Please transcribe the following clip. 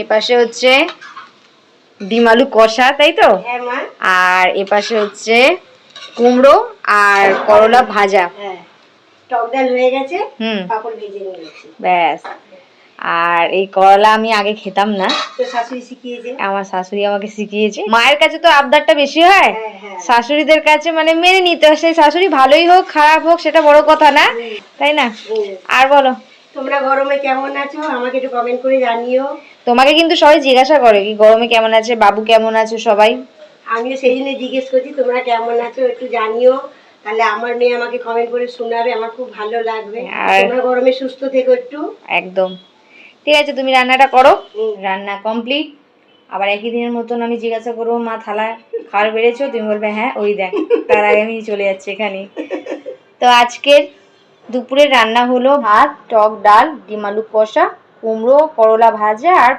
এপাশে হচ্ছে ডিম আলু কষা, তাই তো? আর এপাশে হচ্ছে কুমড়ো আর করলা ভাজা। টক ডাল হয়ে গেছে, পাপড় ভেজে নিয়েছি, ব্যাস। আর এই করলা আমি আগে খেতাম না, তো শাশুড়ি শিখিয়েছে, আমার শাশুড়ি আমাকে শিখিয়েছে। মায়ের কাছে তো আবদারটা বেশি হয়, শাশুড়িদের কাছে মানে মেনে নিতে হয়। সেই শাশুড়ি ভালোই হোক খারাপ হোক সেটা বড় কথা না, তাই না? আর বলো, তোমরা গরমে কেমন আছো আমাকে একটু কমেন্ট করে জানিও। তোমাকে কিন্তু সবাই জিজ্ঞাসা করে কি গরমে কেমন আছে, বাবু কেমন আছে সবাই। আমিও সেই জন্য জিজ্ঞেস করছি তোমরা কেমন আছো একটু জানিও, তাহলে আমার মেয়ে আমাকে কমেন্ট করে শোনাবে, আমার খুব ভালো লাগবে। তোমরা গরমে সুস্থ থেকো একটু। একদম ঠিক আছে, তুমি রান্নাটা করো। রান্না কমপ্লিট। আবার একই দিনের মতন আমি জিজ্ঞাসা করবো, মা থালা খাবার বেড়েছো? তুমি বলবে হ্যাঁ, ওই দেখ। তার আগে আমি চলে যাচ্ছি এখানে। তো আজকের দুপুরের রান্না হলো ভাত, টক ডাল, ডিম আলু কষা, কুমড়ো করলা ভাজা আর